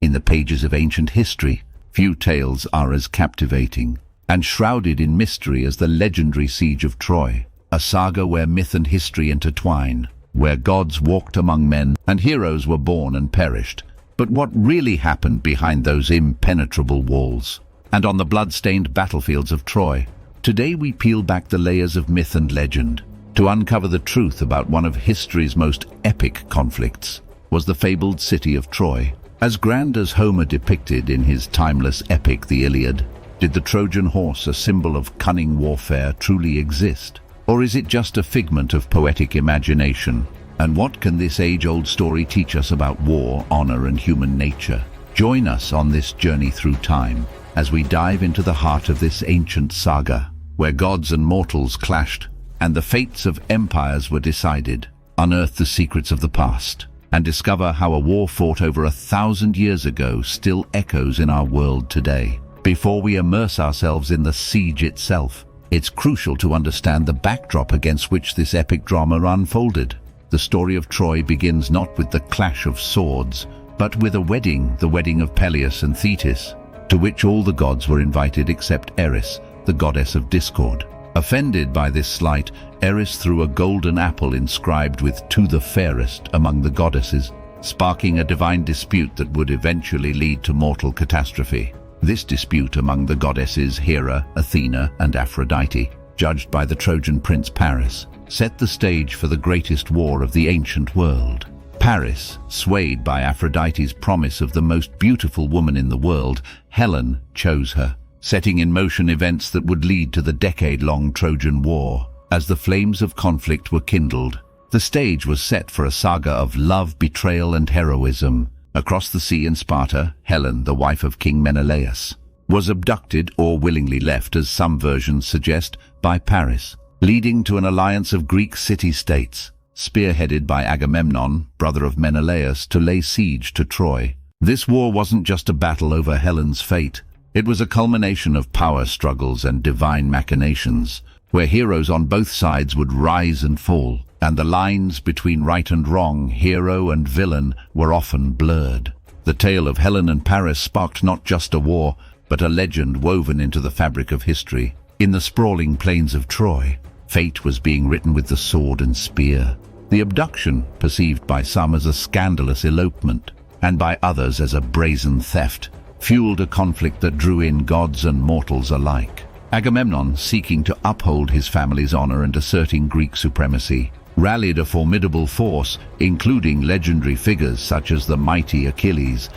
In the pages of ancient history, few tales are as captivating and shrouded in mystery as the legendary Siege of Troy, a saga where myth and history intertwine, where gods walked among men and heroes were born and perished. But what really happened behind those impenetrable walls and on the blood-stained battlefields of Troy? Today we peel back the layers of myth and legend to uncover the truth about one of history's most epic conflicts. Was the fabled city of Troy as grand as Homer depicted in his timeless epic, the Iliad? Did the Trojan horse, a symbol of cunning warfare, truly exist? Or is it just a figment of poetic imagination? And what can this age-old story teach us about war, honor, and human nature? Join us on this journey through time as we dive into the heart of this ancient saga, where gods and mortals clashed and the fates of empires were decided. Unearth the secrets of the past and discover how a war fought over 1,000 years ago still echoes in our world today. Before we immerse ourselves in the siege itself, it's crucial to understand the backdrop against which this epic drama unfolded. The story of Troy begins not with the clash of swords, but with a wedding, the wedding of Peleus and Thetis, to which all the gods were invited except Eris, the goddess of discord. Offended by this slight, Eris threw a golden apple inscribed with "To the fairest" among the goddesses, sparking a divine dispute that would eventually lead to mortal catastrophe. This dispute among the goddesses Hera, Athena, and Aphrodite, judged by the Trojan prince Paris, set the stage for the greatest war of the ancient world. Paris, swayed by Aphrodite's promise of the most beautiful woman in the world, Helen, chose her, setting in motion events that would lead to the decade-long Trojan War. As the flames of conflict were kindled, the stage was set for a saga of love, betrayal, and heroism. Across the sea in Sparta, Helen, the wife of King Menelaus, was abducted, or willingly left as some versions suggest, by Paris, leading to an alliance of Greek city-states, spearheaded by Agamemnon, brother of Menelaus, to lay siege to Troy. This war wasn't just a battle over Helen's fate. It was a culmination of power struggles and divine machinations, where heroes on both sides would rise and fall, and the lines between right and wrong, hero and villain, were often blurred. The tale of Helen and Paris sparked not just a war, but a legend woven into the fabric of history. In the sprawling plains of Troy, fate was being written with the sword and spear. The abduction, perceived by some as a scandalous elopement, and by others as a brazen theft, fueled a conflict that drew in gods and mortals alike. Agamemnon, seeking to uphold his family's honor and asserting Greek supremacy, rallied a formidable force, including legendary figures such as the mighty Achilles,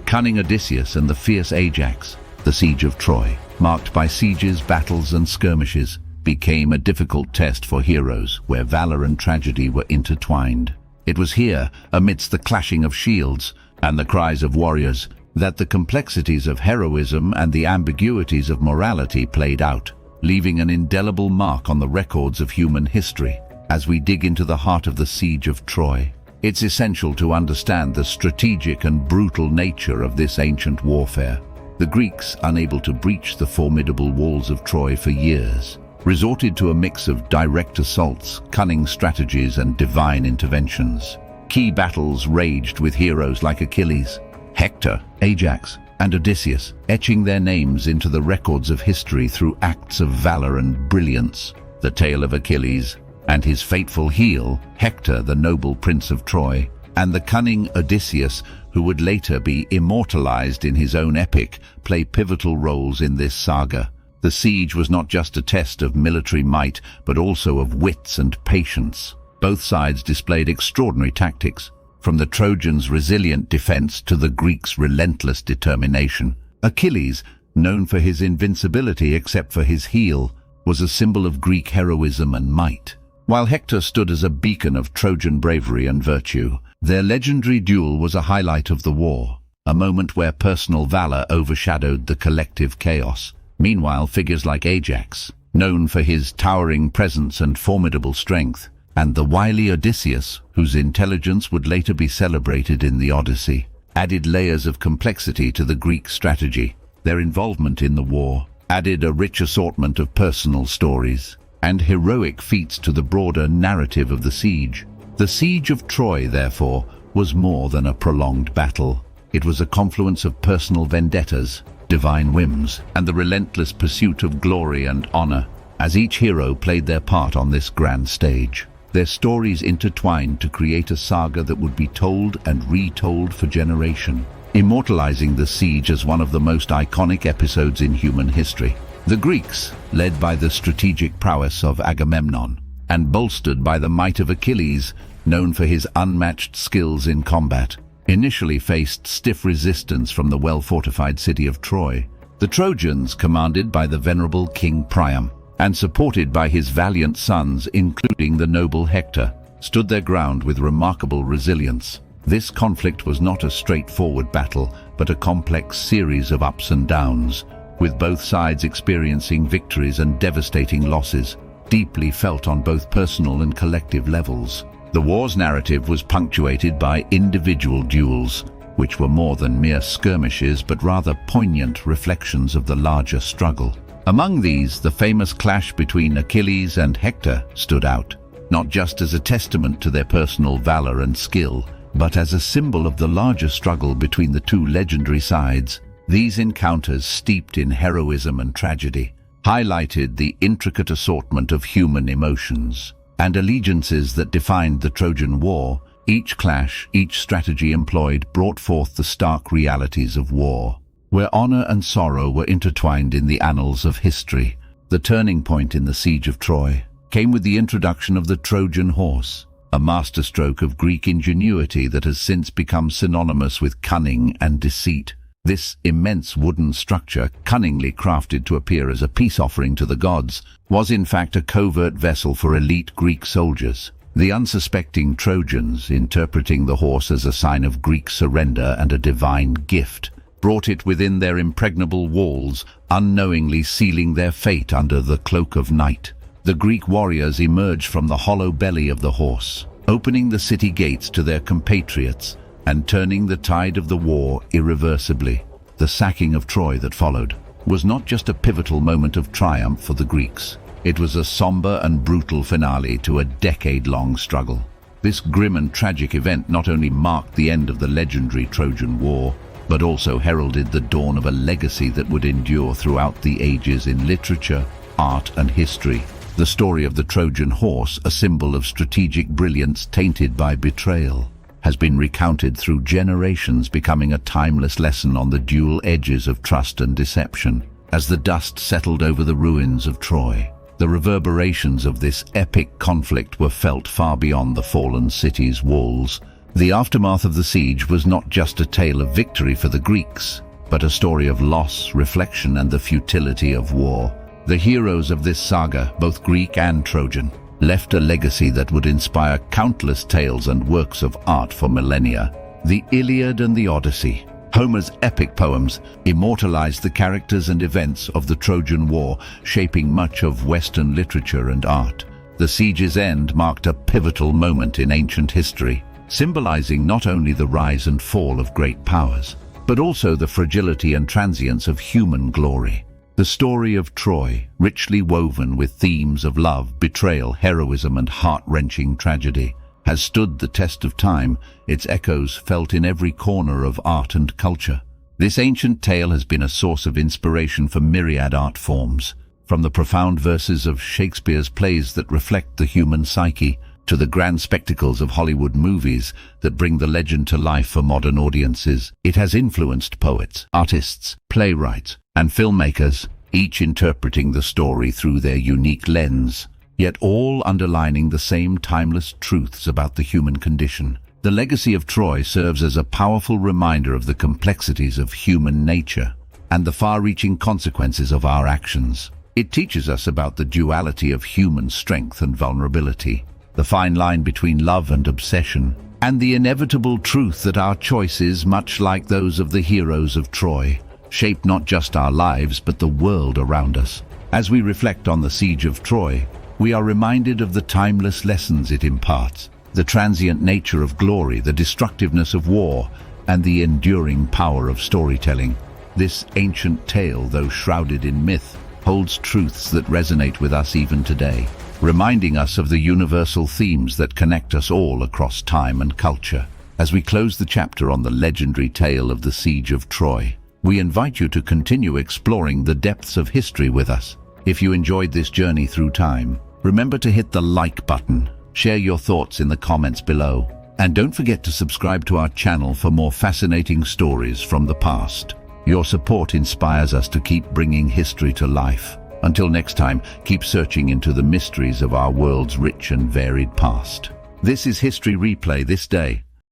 cunning Odysseus, and the fierce Ajax. The Siege of Troy, marked by sieges, battles, and skirmishes, became a difficult test for heroes, where valor and tragedy were intertwined. It was here, amidst the clashing of shields and the cries of warriors, that the complexities of heroism and the ambiguities of morality played out, leaving an indelible mark on the records of human history. As we dig into the heart of the Siege of Troy, it's essential to understand the strategic and brutal nature of this ancient warfare. The Greeks, unable to breach the formidable walls of Troy for years, resorted to a mix of direct assaults, cunning strategies, and divine interventions. Key battles raged with heroes like Achilles, Hector, Ajax, and Odysseus, etching their names into the records of history through acts of valor and brilliance. The tale of Achilles and his fateful heel, Hector, the noble prince of Troy, and the cunning Odysseus, who would later be immortalized in his own epic, play pivotal roles in this saga. The siege was not just a test of military might, but also of wits and patience. Both sides displayed extraordinary tactics, from the Trojans' resilient defense to the Greeks' relentless determination. Achilles, known for his invincibility except for his heel, was a symbol of Greek heroism and might, while Hector stood as a beacon of Trojan bravery and virtue. Their legendary duel was a highlight of the war, a moment where personal valor overshadowed the collective chaos. Meanwhile, figures like Ajax, known for his towering presence and formidable strength, and the wily Odysseus, whose intelligence would later be celebrated in the Odyssey, added layers of complexity to the Greek strategy. Their involvement in the war added a rich assortment of personal stories and heroic feats to the broader narrative of the siege. The Siege of Troy, therefore, was more than a prolonged battle. It was a confluence of personal vendettas, divine whims, and the relentless pursuit of glory and honor, as each hero played their part on this grand stage. Their stories intertwined to create a saga that would be told and retold for generations, immortalizing the siege as one of the most iconic episodes in human history. The Greeks, led by the strategic prowess of Agamemnon, and bolstered by the might of Achilles, known for his unmatched skills in combat, initially faced stiff resistance from the well-fortified city of Troy. The Trojans, commanded by the venerable King Priam, and supported by his valiant sons, including the noble Hector, stood their ground with remarkable resilience. This conflict was not a straightforward battle, but a complex series of ups and downs, with both sides experiencing victories and devastating losses, deeply felt on both personal and collective levels. The war's narrative was punctuated by individual duels, which were more than mere skirmishes but rather poignant reflections of the larger struggle. Among these, the famous clash between Achilles and Hector stood out, not just as a testament to their personal valor and skill, but as a symbol of the larger struggle between the two legendary sides. These encounters, steeped in heroism and tragedy, highlighted the intricate assortment of human emotions and allegiances that defined the Trojan War. Each clash, each strategy employed, brought forth the stark realities of war, where honor and sorrow were intertwined in the annals of history. The turning point in the siege of Troy came with the introduction of the Trojan horse, a masterstroke of Greek ingenuity that has since become synonymous with cunning and deceit. This immense wooden structure, cunningly crafted to appear as a peace offering to the gods, was in fact a covert vessel for elite Greek soldiers. The unsuspecting Trojans, interpreting the horse as a sign of Greek surrender and a divine gift, brought it within their impregnable walls, unknowingly sealing their fate under the cloak of night. The Greek warriors emerged from the hollow belly of the horse, opening the city gates to their compatriots and turning the tide of the war irreversibly. The sacking of Troy that followed was not just a pivotal moment of triumph for the Greeks. It was a somber and brutal finale to a decade-long struggle. This grim and tragic event not only marked the end of the legendary Trojan War, but also heralded the dawn of a legacy that would endure throughout the ages in literature, art, and history. The story of the Trojan horse, a symbol of strategic brilliance tainted by betrayal, has been recounted through generations, becoming a timeless lesson on the dual edges of trust and deception. As the dust settled over the ruins of Troy, the reverberations of this epic conflict were felt far beyond the fallen city's walls. The aftermath of the siege was not just a tale of victory for the Greeks, but a story of loss, reflection, and the futility of war. The heroes of this saga, both Greek and Trojan, left a legacy that would inspire countless tales and works of art for millennia. The Iliad and the Odyssey, Homer's epic poems, immortalized the characters and events of the Trojan War, shaping much of Western literature and art. The siege's end marked a pivotal moment in ancient history, symbolizing not only the rise and fall of great powers, but also the fragility and transience of human glory. The story of Troy, richly woven with themes of love, betrayal, heroism, and heart-wrenching tragedy, has stood the test of time, its echoes felt in every corner of art and culture. This ancient tale has been a source of inspiration for myriad art forms, from the profound verses of Shakespeare's plays that reflect the human psyche, to the grand spectacles of Hollywood movies that bring the legend to life for modern audiences. It has influenced poets, artists, playwrights, and filmmakers, each interpreting the story through their unique lens, yet all underlining the same timeless truths about the human condition. The legacy of Troy serves as a powerful reminder of the complexities of human nature and the far-reaching consequences of our actions. It teaches us about the duality of human strength and vulnerability, the fine line between love and obsession, and the inevitable truth that our choices, much like those of the heroes of Troy, shape not just our lives but the world around us. As we reflect on the siege of Troy, we are reminded of the timeless lessons it imparts, the transient nature of glory, the destructiveness of war, and the enduring power of storytelling. This ancient tale, though shrouded in myth, holds truths that resonate with us even today, reminding us of the universal themes that connect us all across time and culture. As we close the chapter on the legendary tale of the Siege of Troy, we invite you to continue exploring the depths of history with us. If you enjoyed this journey through time, remember to hit the like button, share your thoughts in the comments below, and don't forget to subscribe to our channel for more fascinating stories from the past. Your support inspires us to keep bringing history to life. Until next time, keep searching into the mysteries of our world's rich and varied past. This is History Replay This Day,